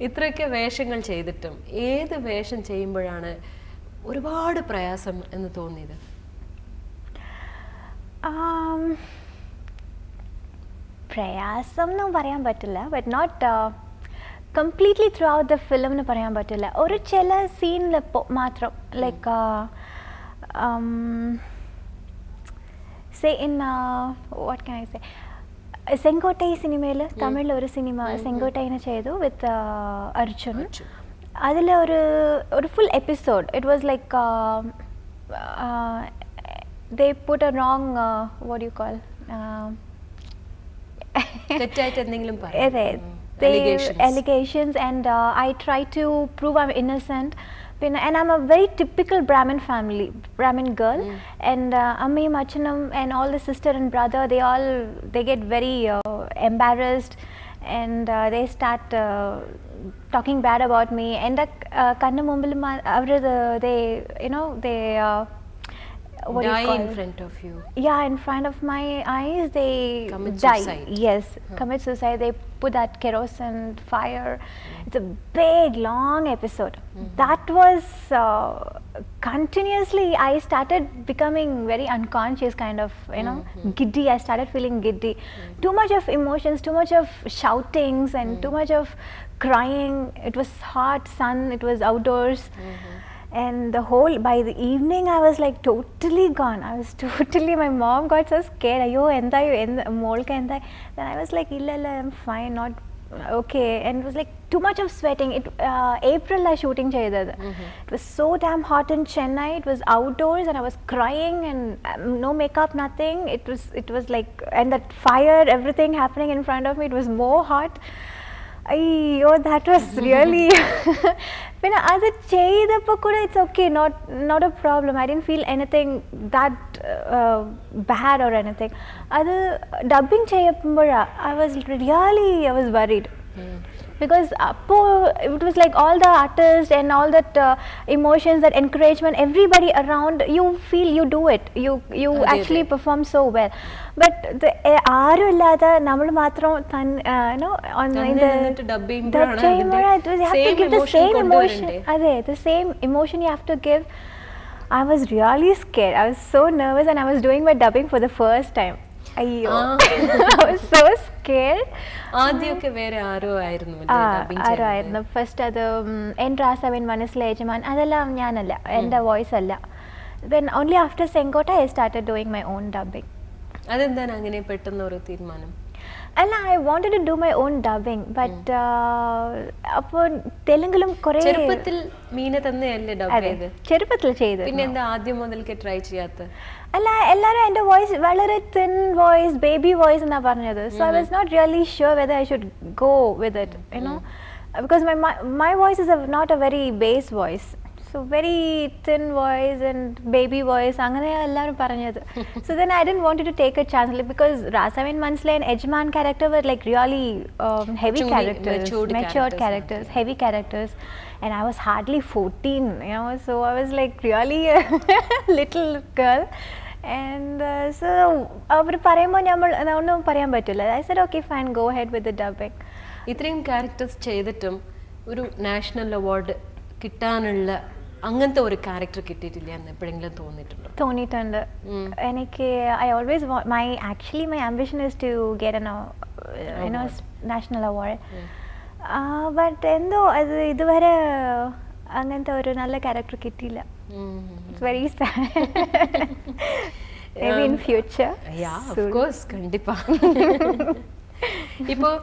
ഇത്രയൊക്കെ വേഷങ്ങൾ ചെയ്തിട്ടും ഏത് വേഷം ചെയ്യുമ്പോഴാണ് ഒരുപാട് പ്രയാസം എന്ന് തോന്നിയത്? പ്രയാസം എന്ന് പറയാൻ പറ്റില്ല, but not completely throughout the film എന്ന് പറയാൻ പറ്റില്ല. ഒരു ചില സീനിൽ മാത്രം, like say in what can I say, Sengottai സിനിമയിൽ, തമിഴിൽ ഒരു സിനിമ സെങ്കോട്ടൈനെ ചെയ്തു വിത്ത് അർജുൻ. അതിൽ ഒരു full episode, it was like they put a wrong what do you call തെറ്റായിട്ട് എന്തെങ്കിലും allegations, and I try to prove I'm innocent, and I'm a very typical Brahmin girl, and ammiyum achanam and all the sister and brother, they get very embarrassed, and they start talking bad about me, and kannu mumbil they what die do you call in front of you. Yeah, in front of my eyes they commit die. Suicide. Yes, commit suicide. They put that kerosene fire. It's a big long episode. That was continuously I started becoming very unconscious, kind of, giddy. I started feeling giddy. Too much of emotions, too much of shoutings, and too much of crying. It was hot sun, it was outdoors. And by the evening I was like totally gone. My mom got so scared. Ayo enda molka enda. Then I was like illa I'm fine, not okay. And it was like too much of sweating. April la shooting cheyidadu. It was so damn hot in Chennai. It was outdoors and I was crying, and no makeup, nothing. It was like, and that fire, everything happening in front of me, it was more hot. That was really when adu cheydappo kuda it's okay, not a problem. I didn't feel anything that bad or anything. Adu dubbing cheyyappoda I was worried, because it was like all the artists and all that emotions, that encouragement, everybody around, you feel you do it, you actually perform so well. But the aaru illada nammal matram on the dubbing you have to give the same emotion. The same emotion you have to give. I was really scared. I was so nervous, and I was doing my dubbing for the first time. I was so scared. ആദ്യമൊക്കെ വേറെ ആരോ ആയിരുന്നു first. അത് N രാസവൻ മനസ്സിലെ യജമാൻ അതെല്ലാം ഞാനല്ല, എൻ്റെ voice അല്ല. Then only after Senkota I started doing my own dubbing. അതെന്താണ് അങ്ങനെ പെട്ടെന്ന് ഒരു തീരുമാനം? അല്ല, I wanted to do my own dubbing, but അപ്പോൾ തെലുങ്കിലും കുറേ ചെറുപ്പത്തിൽ മീന തന്നെയല്ലേ ഡബ് ചെയ്ത്? ചെറുപ്പത്തിൽ ചെയ്ത്. പിന്നെ എന്താ ആദ്യം മുതൽക്ക് ട്രൈ ചെയ്യാത്ത? അല്ല, എല്ലാവരും എൻ്റെ വോയിസ് വളരെ തിൻ വോയിസ്, ബേബി വോയിസ് എന്നാണ് പറഞ്ഞത്. So I was not really sure whether I should go with it, because my voice is not a very bass voice. So very thin voice and baby voice, angane ellarum paranjathu. So then I didn't want to take a chance, because Rasavan Mansle and Ejman character were like really heavy characters, matured characters, heavy characters, and I was hardly 14, so I was like really a little girl. And so avaru parayumbol nammal onnu parayan pattilla. I said okay, fine, go ahead with the dubbing. ഇത്രയും characters ചെയ്തിട്ടും ഒരു national award കിട്ടാനുള്ള അങ്ങനത്തെ ഒരു character കിട്ടിയിട്ടില്ല എന്ന് എപ്പോഴെങ്കിലും തോന്നിയിട്ടുണ്ട് എനിക്ക്. I always want my ambition is to get an national award, but എന്തോ അത് ഇതുവരെ അങ്ങനത്തെ ഒരു നല്ല ക്യാരക്ടർ കിട്ടിയില്ല. It's very sad. Maybe in future. Yeah, of course, കണ്ടിപ്പാ. ഇപ്പോൾ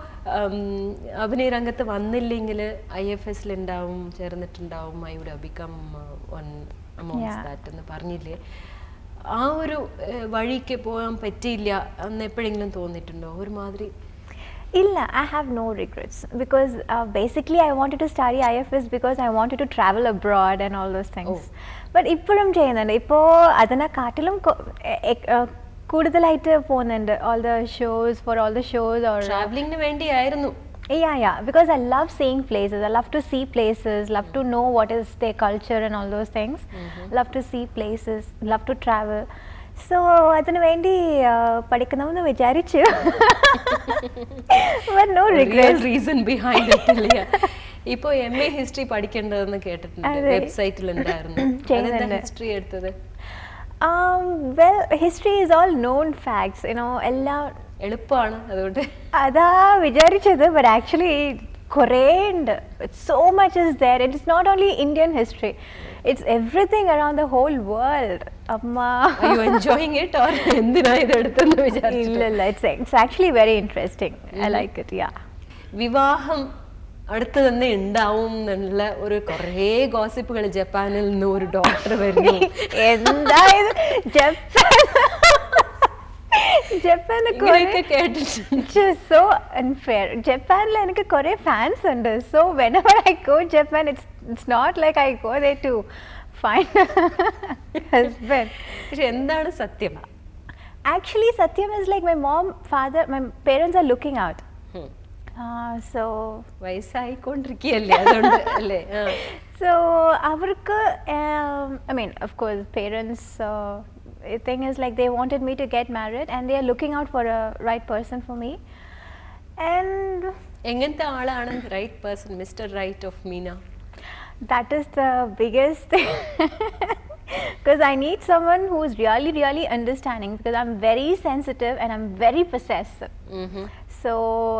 അഭിനയ രംഗത്ത് വന്നില്ലെങ്കിൽ IFSൽ ഉണ്ടാവും, ചേർന്നിട്ടുണ്ടാവും, I would have become one amongst that എന്ന് പറഞ്ഞില്ലേ? ആ ഒരു വഴിക്ക് പോകാൻ പറ്റിയില്ല എന്ന് എപ്പോഴെങ്കിലും തോന്നിയിട്ടുണ്ടോ? ഒരുമാതിരി ഇല്ല, I have no regrets, because basically I wanted to study IFS because I wanted to travel abroad and all those things. But ഇപ്പോഴും ചെയ്യുന്നുണ്ട്. ഇപ്പോൾ അതിനെക്കാട്ടിലും കൂടുതലായിട്ട് പോകുന്നുണ്ട്. all the shows or traveling ന് വേണ്ടിയായിരുന്നു. Yeah, because I love seeing places. I love to see places, love to know what is their culture and all those things. Love to see places, love to travel. So അതിനു വേണ്ടി പഠിക്കണമെന്ന് വിചാരിച്ചു. But no regrets. Real reason behind it. ഇപ്പോൾ MA history പഠിക്കേണ്ടതെന്ന് കേട്ടിട്ടുണ്ട്, വെബ്സൈറ്റിലുണ്ടായിരുന്നു. History എടുത്തത്? Well, history is all known facts, you know, എല്ലാം എളുപ്പമാണ്, അതുകൊണ്ട് അതാ വിചാരിച്ചത്. ബട്ട് ആക്ച്വലി കുറേ ഉണ്ട്. So much is there. It is not only Indian history, it's everything around the whole world. അമ്മ Are you enjoying it or എന്തിനാ ഇത് എടുത്തെന്ന് വിചാരിച്ചു? ഇല്ല, it's actually very interesting. I like it. Yeah, വിവാഹം അടുത്ത് തന്നെ ഉണ്ടാവും എന്നുള്ള ഒരു കുറേ ഗോസിപ്പുകൾ. ജപ്പാനിൽ നിന്ന് ഒരു ഡോക്ടർ വരുന്നു. എന്തായത് ജപ്പാനൊക്കെ കേട്ടിട്ടുണ്ട്. So unfair. ജപ്പാനിൽ എനിക്ക് കുറേ ഫാൻസ് ഉണ്ട്. So whenever I go Japan, it's not like I go there to find a husband. പക്ഷെ എന്താണ് സത്യം? Actually, satyam is like my mom, father, my parents are looking out. So വയസ്സായിക്കൊണ്ടിരിക്കുകയല്ലേ, അതുകൊണ്ട് അല്ലേ? So അവർക്ക് I mean, of course, parents thing is like they wanted me to get married and they are looking out for a right person for me. And എങ്ങനത്തെ ആളാണ് right person, mister right of Meena? that is the biggest thing. Because I need someone who is really, really understanding, because I'm very sensitive and I'm very possessive. So,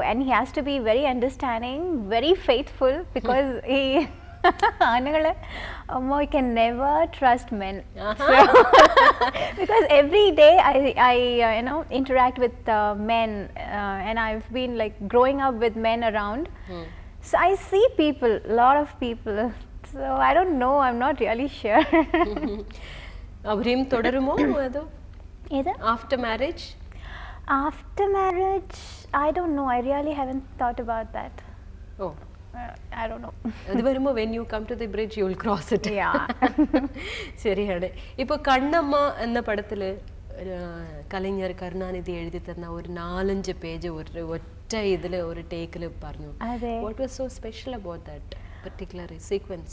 and he has to be very understanding, very faithful, because he we can never trust men. So, because every day I you know, interact with men, and I've been like growing up with men around. So I see people, a lot of people. So I don't know, I'm not really sure. അഭിനയം തുടരുമോ അതോ ഏത്? After marriage? After marriage, I don't know. I really haven't thought about that. Oh. I don't know. അത് വരുമ്പോൾ when you come to the bridge you will cross it. Yeah. ശരിയാണ്. ഇപ്പോൾ കണ്ണമ്മ എന്ന പടത്തിൽ കലൈஞர் കരുണാനിധി എഴുതി തന്ന ഒരു 4-5 പേജ് ഒരു ഒറ്റ ഇതിൽ ഒരു ടേക്കിൽ പറഞ്ഞു. What was so special about that particular sequence?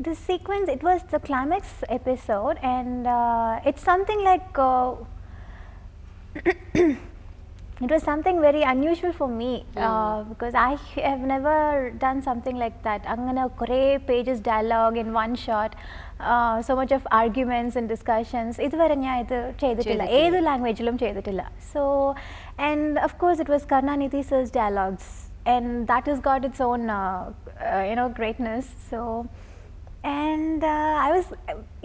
The sequence, it was the climax episode, and it's something like it was something very unusual for me, because I have never done something like that. Angana kore pages dialogue in one shot, so much of arguments and discussions. Iduvare nya idu cheyidittilla, edu language ilum cheyidittilla. So, and of course it was Karunanidhi sir's dialogues, and that has got its own you know, greatness. So, and I was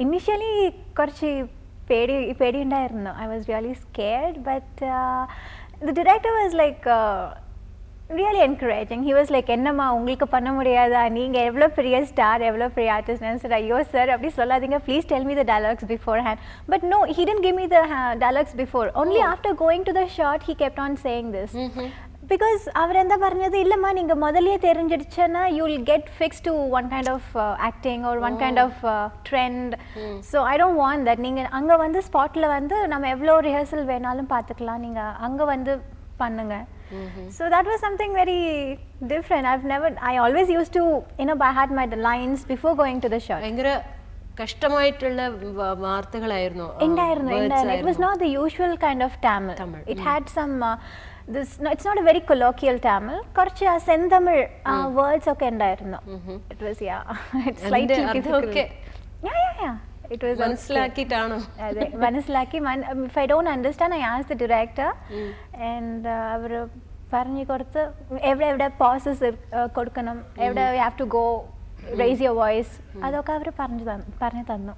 initially korchi pedi undayirunnu. I was really scared, but the director was like really encouraging. He was like, ennama ungalku panna mudiyadha, neenga evlo periya star, evlo periya artist. And I said, ayyo sir, appdi solladinga, please tell me the dialogues beforehand. But no, he didn't give me the dialogues before. Only after going to the shot he kept on saying this. Because அவர் என்ன പറഞ്ഞது, இல்லம்மா நீங்க முதல்லயே தெரிஞ்சிடுச்சனா you will get fixed to one kind of acting or one kind of trend. So I don't want that. நீங்க அங்க வந்து ஸ்பாட்ல வந்து நம்ம எவ்வளவு ரிஹர்சல் வேணாலும் பார்த்துக்கலாம், நீங்க அங்க வந்து பண்ணுங்க. So that was something very different. I always used to, you know, by heart my lines before going to the shot. ഭയങ്കര കഷ്ടമായിട്ടുള്ള വാർത്തകളായിരുന്നു. It was not the usual kind of Tamil. It had some no, it's not a very colloquial Tamil. Korchu Senthamil words okay undairunnu. It was, yeah, it's slightly difficult. Okay. Yeah. It was മനസ്സിലാക്കിട്ടാണോ? അതെ, മനസ്സിലാക്കി. If I don't understand, I ask the director, and അവർ പറഞ്ഞു കൊടുത്ത് എവിടെ pauses കൊടുക്കണം, എവിടെ you have to go raise your voice, അതൊക്കെ അവർ പറഞ്ഞു തന്നു.